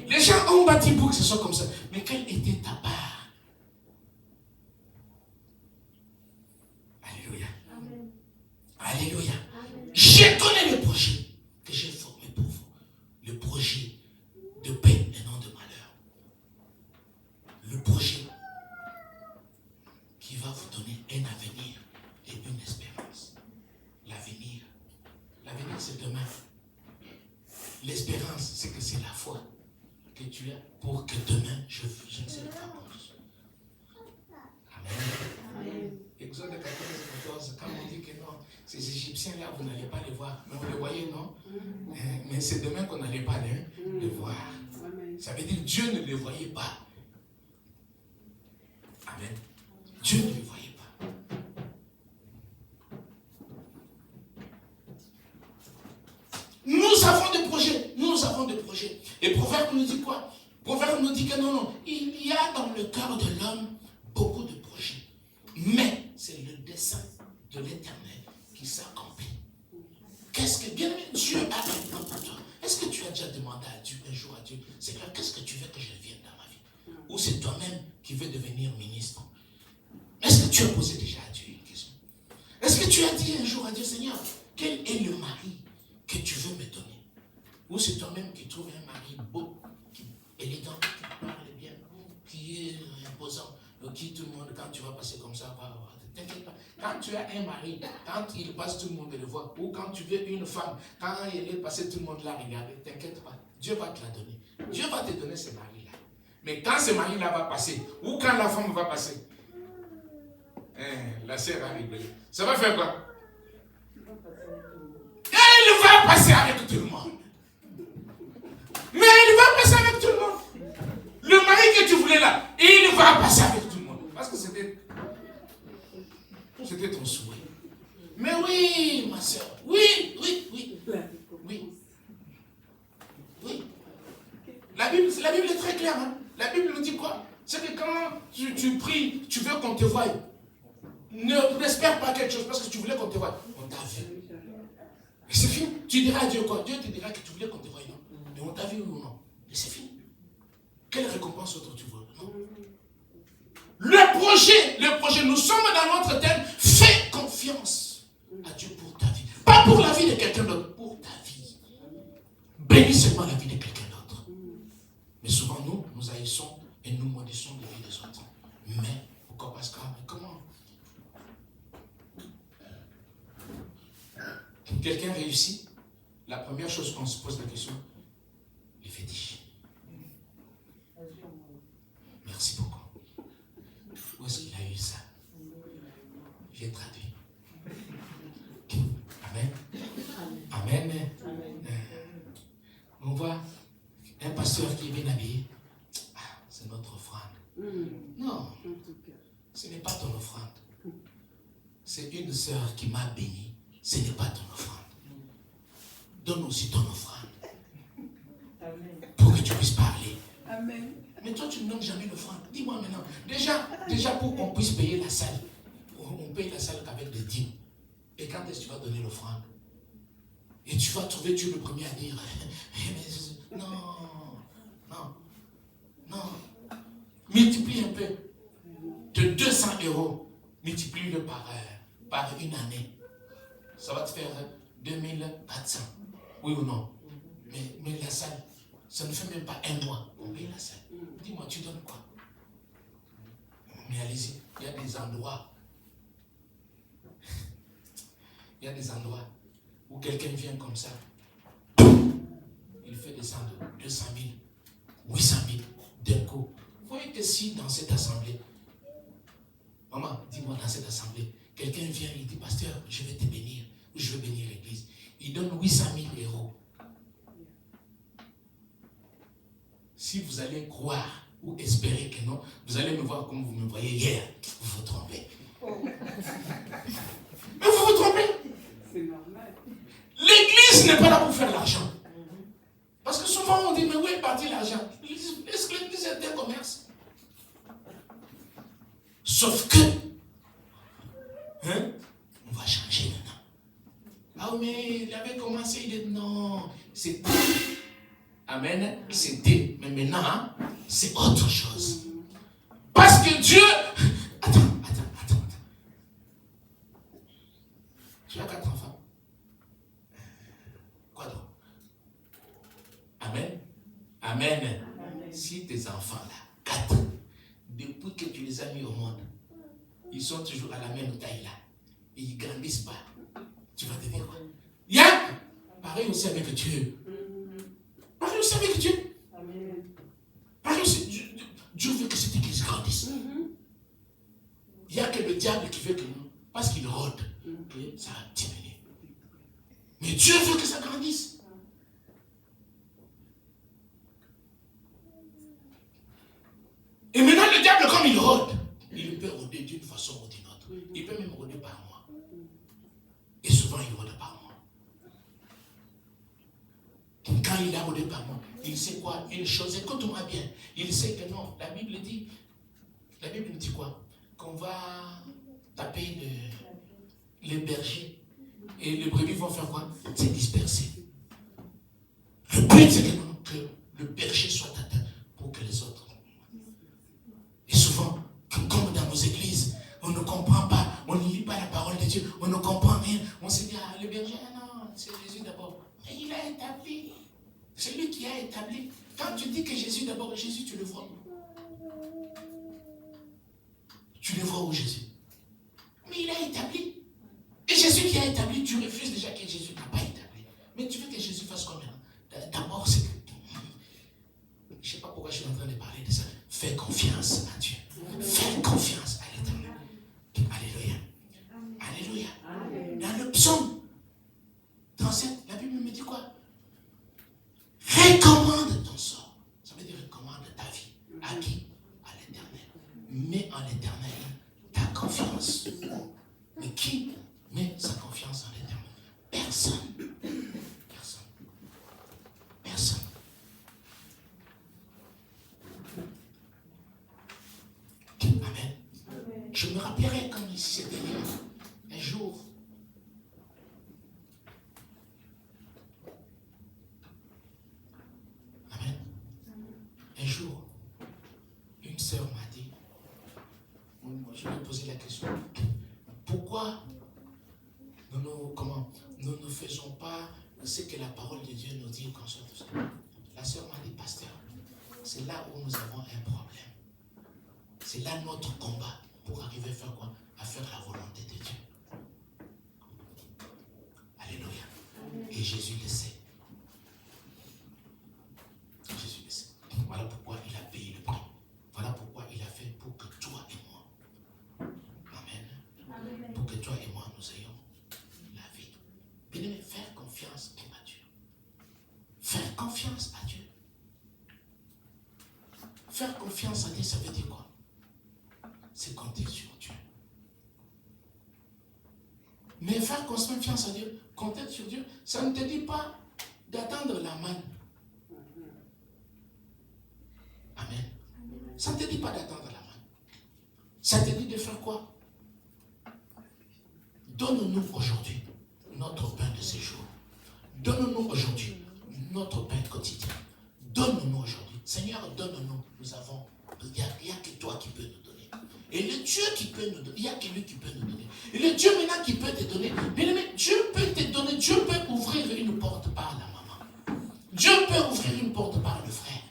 Les gens ont bâti pour que ce soit comme ça. Mais quelle était ta part? Alléluia. Amen. Alléluia. Amen. Je connais le projet que j'ai formé pour vous. Le projet de paix et non de malheur. Le projet qui va vous donner un avenir et une espérance. L'avenir. L'avenir, c'est demain. L'espérance, c'est que c'est la foi que tu as pour que demain, je ne sais pas plus. Amen. Amen. Exode 14, quand on dit que non, ces Égyptiens-là, vous n'allez pas les voir. Mais vous les voyez, non? Mais c'est demain qu'on n'allait pas les voir. Ça veut dire que Dieu ne les voyait pas. Amen. Dieu ne les voyait pas. Nous avons des projets. Nous avons des projets. Et Proverbe nous dit quoi? Proverbe nous dit que non, il y a dans le cœur de l'homme beaucoup de projets. Mais c'est le dessein de l'Éternel qui s'accomplit. Qu'est-ce que bien Dieu a un plan pour toi? Est-ce que tu as déjà demandé à Dieu un jour à Dieu, Seigneur, qu'est-ce que tu veux que je devienne dans ma vie? Ou c'est toi-même qui veux devenir ministre? Est-ce que tu as posé déjà à Dieu une question? Est-ce que tu as dit un jour à Dieu, Seigneur, quel est le mari que tu veux me donner? Ou c'est toi-même qui trouves un mari beau, qui est élégant, qui parle bien, qui est imposant, qui tout le monde, quand tu vas passer comme ça, va voir. T'inquiète pas. Quand tu as un mari, quand il passe, tout le monde le voit. Ou quand tu veux une femme, quand elle est passée, tout le monde l'a regardé. T'inquiète pas. Dieu va te la donner. Dieu va te donner ce mari-là. Mais quand ce mari-là va passer, ou quand la femme va passer, la sœur va rigoler. Ça va faire quoi? Elle va passer avec tout le monde. Mais il va passer avec tout le monde. Le mari que tu voulais là, il va passer avec tout le monde. Parce que c'était ton souhait. Mais oui, ma soeur. Oui. La Bible est très claire. Hein? La Bible nous dit quoi? C'est que quand tu pries, tu veux qu'on te voie. N'espère pas quelque chose parce que tu voulais qu'on te voie. On t'a vu. Et c'est fini. Tu diras à Dieu quoi? Dieu te dira que tu voulais qu'on te voie, non? Mais on t'a vu ou non? Et c'est fini. Quelle récompense autre tu veux? Non? Le projet, nous sommes dans notre thème. Fais confiance à Dieu pour ta vie. Pas pour la vie de quelqu'un d'autre, pour ta vie. Bénis seulement la vie de quelqu'un d'autre. Mais souvent, nous haïssons et nous maudissons la vie des autres. Mais, pourquoi? Parce que, comment? Quelqu'un réussit, la première chose qu'on se pose la question, les fétiches. Merci beaucoup. Où est-ce qu'il a eu ça? J'ai traduit. Amen. Amen. On voit un pasteur qui est bien habillé. Ah, c'est notre offrande. Non, ce n'est pas ton offrande. C'est une sœur qui m'a béni. Ce n'est pas ton offrande. Donne aussi ton offrande. Pour que tu puisses parler. Amen. Mais toi, tu ne donnes jamais l'offrande. Dis-moi maintenant. Déjà pour qu'on puisse payer la salle, on paye la salle qu'avec des dîmes. Et quand est-ce que tu vas donner l'offrande? Et tu vas trouver Dieu le premier à dire, non. Multiplie un peu. De 200 €, multiplie-le par une année. Ça va te faire 2400. Oui ou non? Mais la salle, ça ne fait même pas un mois qu'on paye la salle. Dis-moi, tu donnes quoi? Mais allez-y, il y a des endroits. Il y a des endroits où quelqu'un vient comme ça. Il fait descendre 200 000 800 000 d'un coup. Vous voyez que si dans cette assemblée, maman, dis-moi dans cette assemblée, quelqu'un vient et dit, pasteur, je vais te bénir, ou je vais bénir l'église. Il donne 800 000 euros. Si vous allez croire ou espérer que non, vous allez me voir comme vous me voyez hier. Vous vous trompez. Mais vous vous trompez. C'est normal. L'église n'est pas là pour faire l'argent. Parce que souvent on dit, mais où est parti l'argent? Est-ce que l'église est un commerce? Sauf que, on va changer maintenant. Ah mais il avait commencé, il dit non, c'est amen, c'était, mais maintenant, c'est autre chose. Parce que Dieu, attends. Tu as 4 enfants. Quoi donc? Amen. Amen. Si tes enfants là, 4, depuis que tu les as mis au monde, ils sont toujours à la même taille là, et ils ne grandissent pas, tu vas te dire quoi? Pareil aussi avec Dieu. Pareil aussi avec Dieu. Pareil aussi, Dieu veut que cette église grandisse. Il n'y a que le diable qui veut que nous, parce qu'il rôde, que ça va diminuer. Mais Dieu veut que ça grandisse. Et maintenant, le diable, comme il rôde, il peut rôder d'une façon ou d'une autre. Il peut même rôder par moi. Et souvent, il rôde par moi. Quand il a rôdé par moi, il sait quoi? Une chose, écoute-moi bien. Il sait que non, la Bible nous dit quoi? Qu'on va taper les bergers. Et les brebis vont faire quoi? C'est disperser. Le but, c'est que le berger soit atteint pour que les autres. Et souvent, comme dans nos églises, on ne comprend pas, on ne lit pas la parole de Dieu, on ne comprend rien. On se dit, le berger, non, c'est Jésus d'abord. Mais il a établi. C'est lui qui a établi. Quand tu dis que Jésus d'abord, Jésus, tu le vois où? Tu le vois où, Jésus? Mais il a établi. Et Jésus qui a établi, tu refuses déjà que Jésus n'a pas établi. Mais tu veux que Jésus fasse combien? D'abord, c'est que... Je ne sais pas pourquoi je suis en train de parler de ça. Fais confiance à Dieu. Fais confiance à l'Éternel. Alléluia. Alléluia. Dans le psaume 37, la Bible me dit quoi? Recommande ton sort. Ça veut dire recommande ta vie. À qui? À l'Éternel. Mets en l'Éternel ta confiance. Mais qui met sa confiance en l'Éternel? Personne. Personne. Amen. Je me rappellerai comme si c'était un jour. Amen. Un jour, une sœur m'a dit, je lui ai posé la question, pourquoi nous ne faisons pas ce que la parole de Dieu nous dit concernant tout ça? La sœur m'a dit, pasteur, c'est là où nous avons un problème. C'est là notre combat pour arriver à faire quoi? À faire la volonté de Dieu. Alléluia. Et Jésus le sait. Jésus le sait. Voilà pourquoi il a payé le prix. Voilà pourquoi il a fait pour que toi et moi. Amen. Pour que toi et moi nous ayons la vie. Bien-aimé, faire confiance à Dieu. Faire confiance à Dieu. Faire confiance à Dieu, ça veut dire quoi? C'est compter sur Dieu. Mais faire confiance à Dieu, compter sur Dieu, ça ne te dit pas d'attendre la manne. Amen. Ça ne te dit pas d'attendre la manne. Ça te dit de faire quoi? Donne-nous aujourd'hui notre pain de ce jour. Donne-nous aujourd'hui notre pain quotidien. Donne-nous aujourd'hui. Seigneur, donne-nous. Nous avons, il n'y a que toi qui peux nous donner. Et le Dieu qui peut nous donner, il n'y a que lui qui peut nous donner. Et le Dieu maintenant qui peut te donner, bien aimé, Dieu peut te donner, Dieu peut ouvrir une porte par la maman. Dieu peut ouvrir une porte par le frère.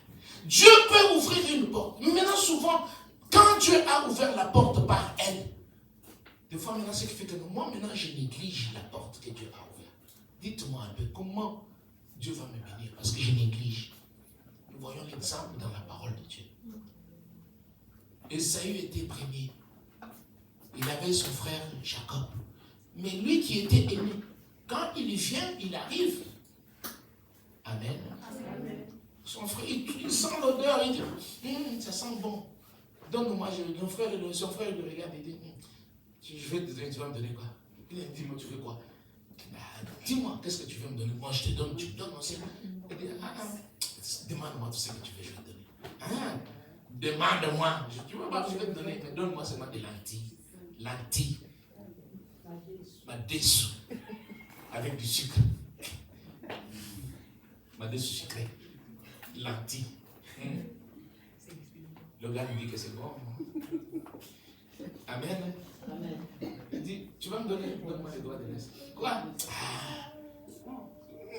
Dieu peut ouvrir une porte. Maintenant, souvent, quand Dieu a ouvert la porte par elle, des fois maintenant, ce qui fait que moi, maintenant, je néglige la porte que Dieu a ouverte. Dites-moi un peu, comment Dieu va me bénir? Parce que je néglige. Nous voyons les exemple dans la parole de Dieu. Esaü était premier. Il avait son frère Jacob. Mais lui qui était aimé, quand il vient, il arrive. Amen. Son frère, il sent l'odeur, il dit, ça sent bon. Donne-moi, son frère le regarde et dit, je vais te donner, tu vas me donner quoi? Il dit, dis-moi, tu veux quoi? Dis-moi, qu'est-ce que tu veux me donner? Moi, je te donne, tu me donnes aussi. Il dit, demande-moi tout ce que tu veux, je vais te donner. Demande-moi. Tu vois pas, je vais te donner, mais donne-moi seulement des lentilles. Lentilles. Madessou. Avec du sucre. Madessou sucré. Lentilles. Le gars lui dit que c'est bon. Amen. Amen. Il dit, tu vas me donner, donne-moi les doigts de l'aise. Quoi?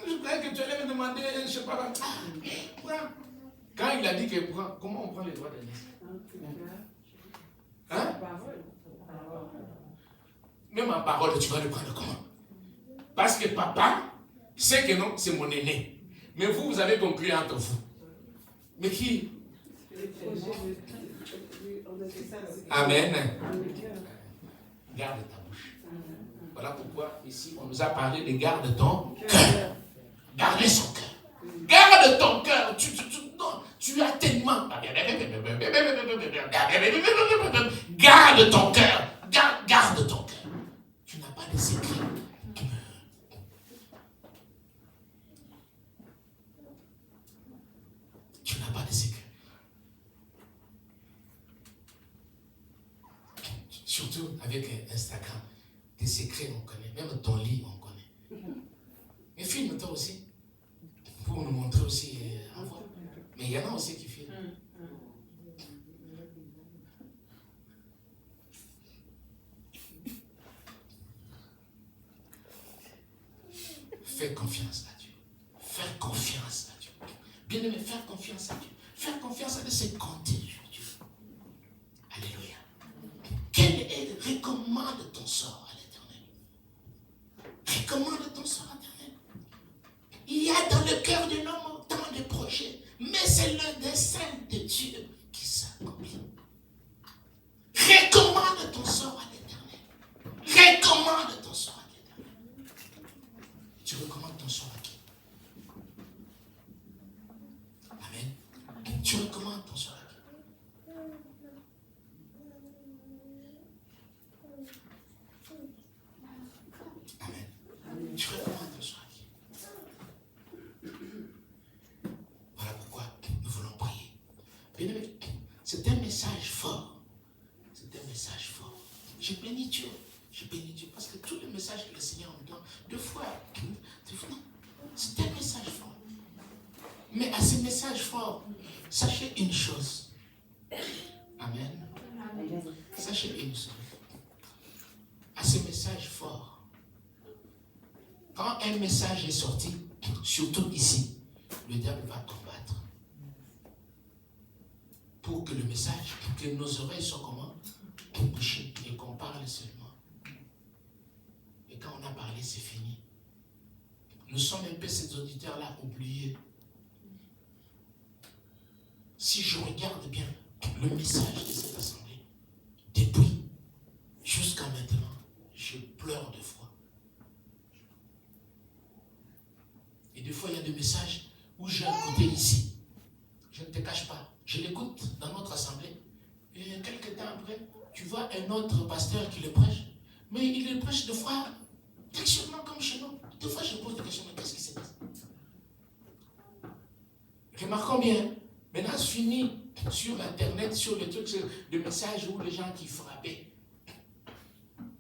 Je croyais que tu allais me demander, je ne sais pas. Quand il a dit que comment on prend les doigts de l'aise? Hein? Même en parole, tu vas le prendre comment? Parce que papa sait que non, c'est mon aîné. Mais vous, vous avez conclu entre vous. Mais qui? Amen. Garde ta bouche. Voilà pourquoi ici on nous a parlé de garde ton cœur. Garde son cœur. Garde ton cœur. Tu as tellement. Garde ton cœur. Garde ton cœur. Tu n'as pas de secret. Tu n'as pas de secret. Surtout avec Instagram. Tes secrets, on connaît. Même ton lit, on connaît. Mais filme-toi aussi. Pour nous montrer aussi. Mais il y en a aussi qui filment. Fais confiance à Dieu. Fais confiance à Dieu. Bien aimé, faire confiance à Dieu. Faire confiance à Dieu, c'est compter sur Dieu. Alléluia. Recommande ton sort à l'Éternel. Recommande ton sort à l'Éternel. Il y a dans le cœur de l'homme tant de projets, mais c'est le dessein de Dieu qui s'accomplit. Recommande ton sort à l'Éternel. Recommande ton sort à l'Éternel. Tu recommandes ton sort à qui? Amen. Tu recommandes ton sort à qui? Amen. Tu recommandes ton sort à qui? Voilà pourquoi nous voulons prier. Bien aimé, c'est un message fort. C'est un message fort. Je bénis Dieu. Je bénis Dieu parce que tous les messages que le Seigneur nous donne, deux fois, c'est un message fort. Mais à ce message fort, sachez une chose. Amen. Sachez une chose. À ce message fort, quand un message est sorti, surtout ici, le diable va combattre. Pour que le message, que nos oreilles soient comment? Bouchées et qu'on parle seulement. Et quand on a parlé, c'est fini. Nous sommes un peu ces auditeurs-là oubliés. Si je regarde bien le message de cette assemblée, depuis jusqu'à maintenant, je pleure de foi. Et des fois, il y a des messages où j'ai écouté ici. Je ne te cache pas. Je l'écoute dans notre assemblée. Et quelques temps après, tu vois un autre pasteur qui le prêche. Mais il le prêche des fois textuellement comme chez nous. Des fois, je pose des questions. Mais qu'est-ce qui se passe? Remarquons bien. Maintenant, c'est fini sur Internet, sur les trucs, des messages où les gens qui frappaient.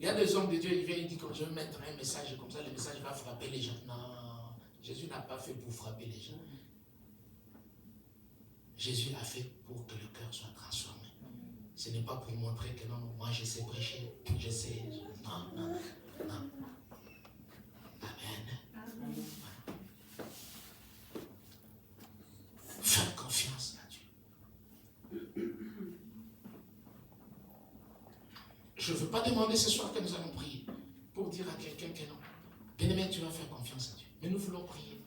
Il y a des hommes de Dieu, ils viennent, ils disent que je vais mettre un message comme ça, le message va frapper les gens. Non, Jésus n'a pas fait pour frapper les gens. Jésus a fait pour que le cœur soit transformé. Ce n'est pas pour montrer que non, moi je sais prêcher, je sais. Non, non, non. Amen. Faire confiance à Dieu. Je ne veux pas demander ce soir que nous allons prier pour dire à quelqu'un que non. Bien-aimé, tu vas faire confiance à Dieu. Mais nous voulons prier.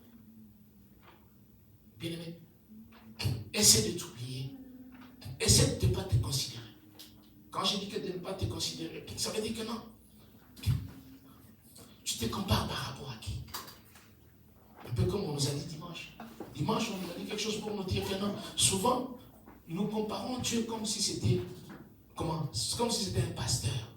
Bien-aimé, essaie de t'oublier. Essaie de ne pas te considérer. Quand je dis que de ne pas te considérer, ça veut dire que non. Tu te compares par rapport à qui? Un peu comme on nous a dit dimanche. Dimanche, on nous a dit quelque chose pour nous dire que non. Souvent, nous comparons Dieu comme si c'était, comme si c'était un pasteur.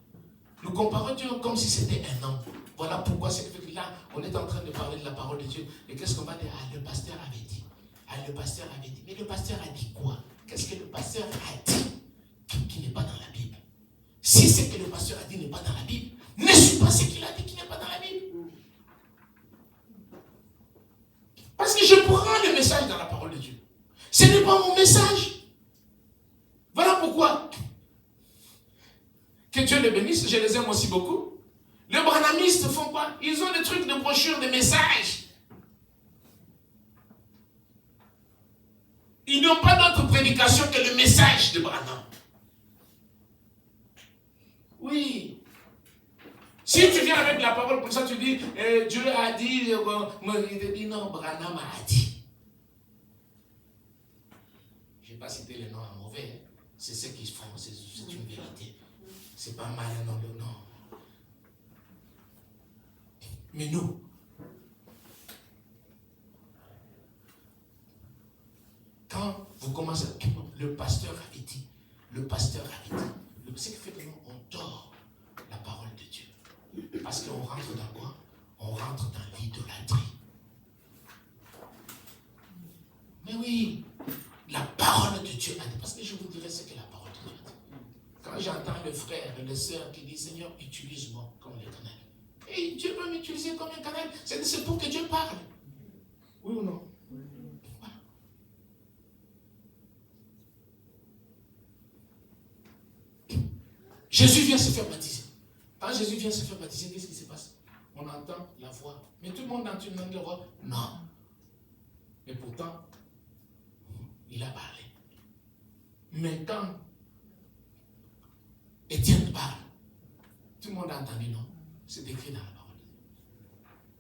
Nous comparons Dieu comme si c'était un homme. Voilà pourquoi c'est que là, on est en train de parler de la parole de Dieu. Et qu'est-ce qu'on va dire? Ah, le pasteur avait dit. Ah, le pasteur avait dit. Mais le pasteur a dit quoi? Qu'est-ce que le pasteur a dit qui n'est pas dans la Bible? Si ce que le pasteur a dit n'est pas dans la Bible, ne suis pas ce qu'il a dit qui n'est pas dans la Bible. Parce que je prends le message dans la parole de Dieu. Ce n'est pas mon message. Voilà pourquoi. Que Dieu les bénisse, je les aime aussi beaucoup. Les branhamistes font quoi? Ils ont des trucs de brochures, des messages. Ils n'ont pas d'autre prédication que le message de Branham. Oui. Si tu viens avec la parole comme ça, tu dis, Dieu a dit, il te dit non, Branham a dit. Je n'ai pas cité les noms à mauvais. C'est ce qu'ils font, c'est une vérité. C'est pas mal, non, non. Mais nous, quand vous commencez, le pasteur avait dit, ce qui fait que nous, on dort la parole de Dieu. Parce qu'on rentre dans quoi? On rentre dans l'idolâtrie. Mais oui, la parole de Dieu a dit, parce que je vous dirai ce que la parole de Dieu a dit. Quand j'entends le frère et le sœur qui disent, Seigneur, utilise-moi comme les canaux. Et Dieu veut m'utiliser comme un canal. C'est pour que Dieu parle. Oui ou non? Voilà. Jésus vient se faire baptiser. Quand Jésus vient se faire baptiser, qu'est-ce qui se passe? On entend la voix. Mais tout le monde entend la voix? Non. Mais pourtant, il a parlé. Mais quand Étienne parle, tout le monde a entendu, non? C'est écrit dans la parole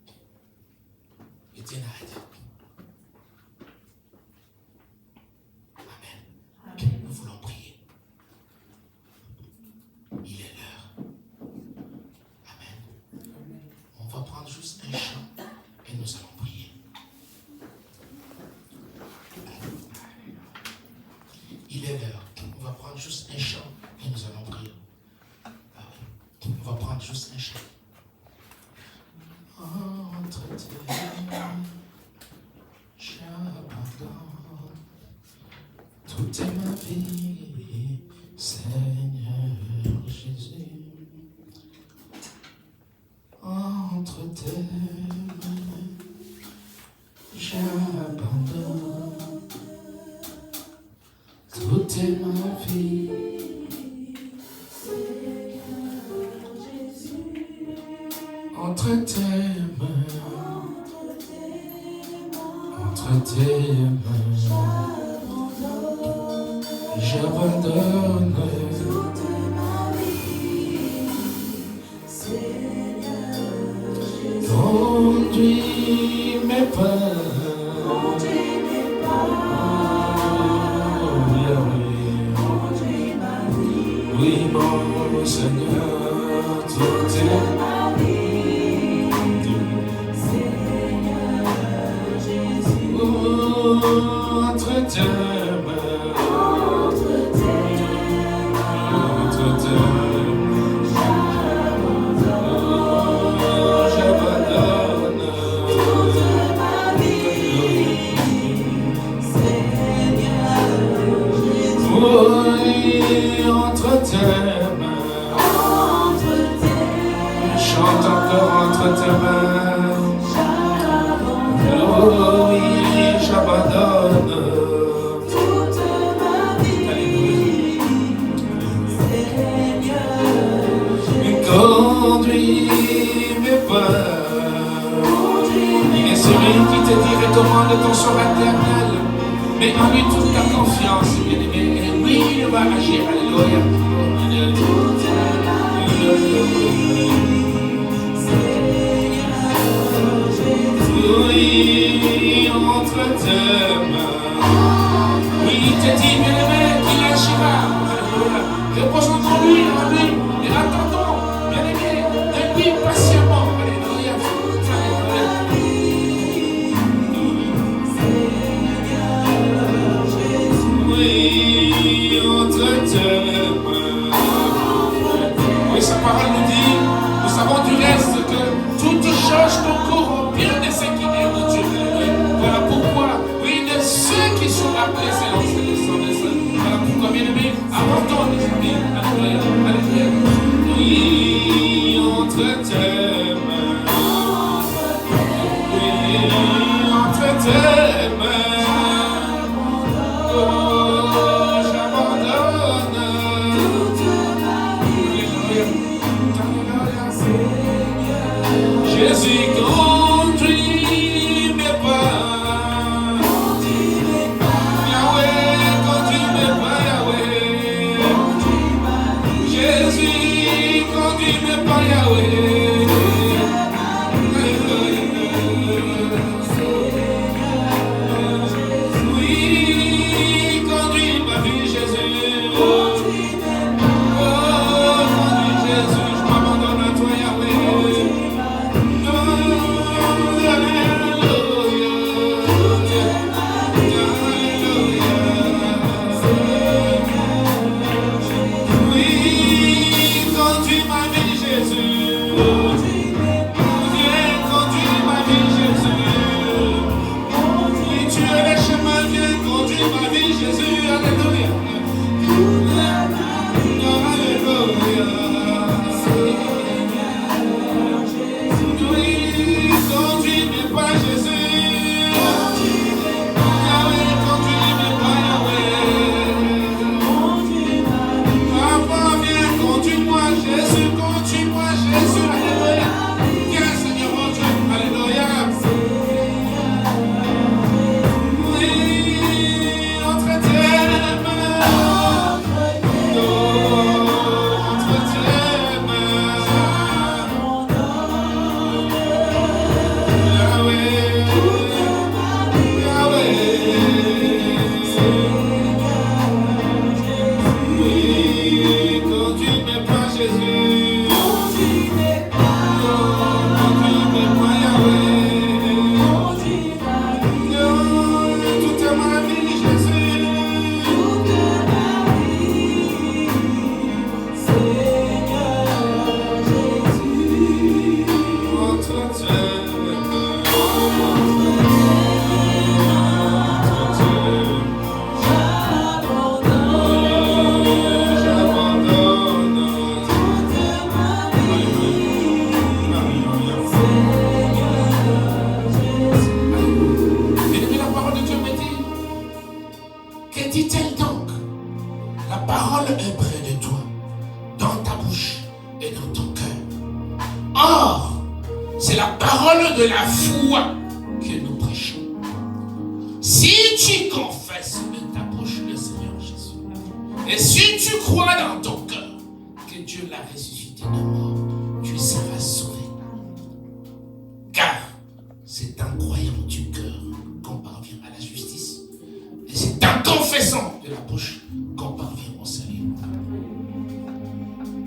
de Dieu. Étienne a dit. Amen. Nous voulons prier. Il est l'heure. Amen. On va prendre juste un chant et nous allons prier. Il est l'heure. On va prendre juste un chant et nous allons prier. On va prendre juste un chant. Entre tes mains, j'abandonne toute ma vie, Seigneur Jésus. Entre tes mains, j'abandonne toute ma vie. Entre tes mains, j'abandonne toute ma vie, Seigneur Jésus. Conduis mes pas, conduis ma vie, oui mon Seigneur, toute ma vie. Entre tes mains, j'abandonne toute ma vie, Seigneur Jésus. Oui, entre tes mains, chante encore entre tes mains. Oh oui, j'abandonne toute ma vie, Seigneur. Conduis mes pas. Il est celui qui te dit recommande ton sort éternel. Mais en lui toute ta confiance, bien-aimé. Et oui, il va agir. Alléluia. Toute ma vie, oui, entre tes mains, oui, t'ai dit, bien-aimé, qu'il agira. Alléluia. Reposons en lui, en lui. Et attendons, bien-aimé, de lui patiemment. Alléluia. Oui, entre tes mains. Oui, sa parole nous dit, nous savons du reste que toutes choses concourent au bien de ceux qui aiment Dieu. Voilà pourquoi, oui, de ceux qui sont appelés selon ses descendants. Voilà pourquoi, bien aimés, apportons les amis. Alléluia. Alléluia. Oui, entre tes mains. Oui, entre tes mains. Oh, j'abandonne. Jésus conduit mes pas. Yahweh conduit mes pas, Yahweh. Jésus conduit mes pas, Yahweh. Oui, conduis ma vie, Jésus. Oh, conduis Jésus, je m'abandonne à toi, Yahweh. De la foi que nous prêchons. Si tu confesses de ta bouche le Seigneur Jésus, et si tu crois dans ton cœur que Dieu l'a ressuscité de mort, tu seras sauvé. Car c'est en croyant du cœur qu'on parvient à la justice, et c'est en confessant de la bouche qu'on parvient au salut.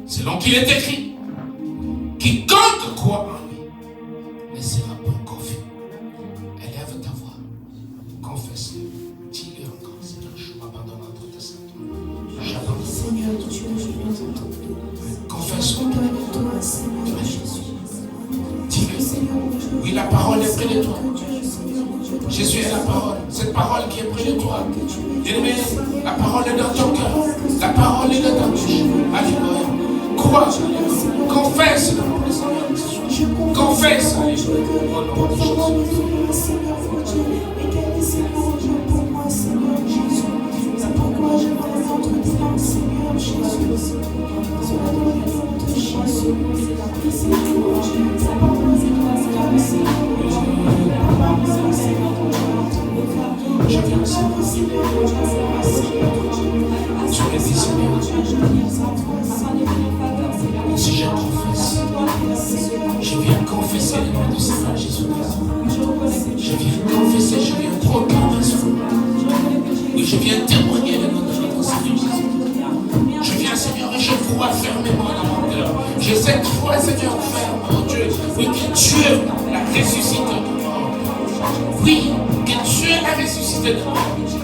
Selon qu'il est écrit, quiconque croit en ne sera pas confus. Élève ta voix. Confesse-le. Dis-le encore, Seigneur. Je m'abandonne entre tes mains. J'abandonne. Seigneur, tu es dans ton pays. Confesse-le. Dis-le. Oui, la parole est près de toi. Jésus est la parole. Cette parole qui est près de toi. Bien-aimé, la parole est dans ton cœur. La parole est dans ta bouche. Alléluia. Crois. Confesse le nom du Seigneur. Confesse. Je viens, si je confesse, je viens confesser le nom du Seigneur Jésus-Christ. Je viens confesser, je viens proclamer son nom. Oui, je viens témoigner le nom de notre Seigneur Jésus. Je viens, Seigneur, et je crois fermement dans mon cœur. Je sais croire, Seigneur, ferme, mon Dieu. Oui, que Dieu l'a ressuscité de mort. Oui, que Dieu l'a ressuscité de mort.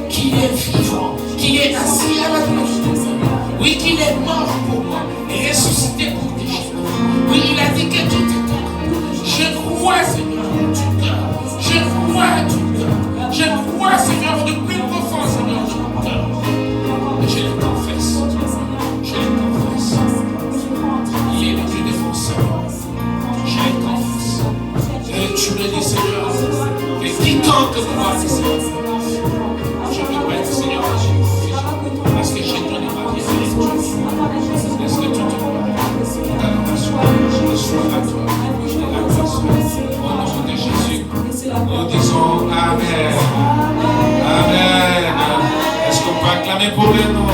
Qu'il est vivant, qu'il est assis à la droite de Dieu. Oui, qu'il est mort pour moi et ressuscité pour tes choses. Oui, il a dit que tout est accompli. Je crois, Seigneur, du cœur. Je crois du cœur. Je crois, Seigneur, du plus profond, Seigneur, de mon cœur. Et je le confesse. Je le confesse. Il est le Dieu défenseur. Je le confesse. Et tu me dis, Seigneur, que quiconque croit, Seigneur, je me prête, Seigneur, parce que j'ai donné ma vie à Dieu. Est-ce que tu te vois? D'adoration, je reçois à toi. Je te l'adresse. Au nom de Jésus, nous disons Amen. Amen. Est-ce qu'on peut acclamer pour le nom?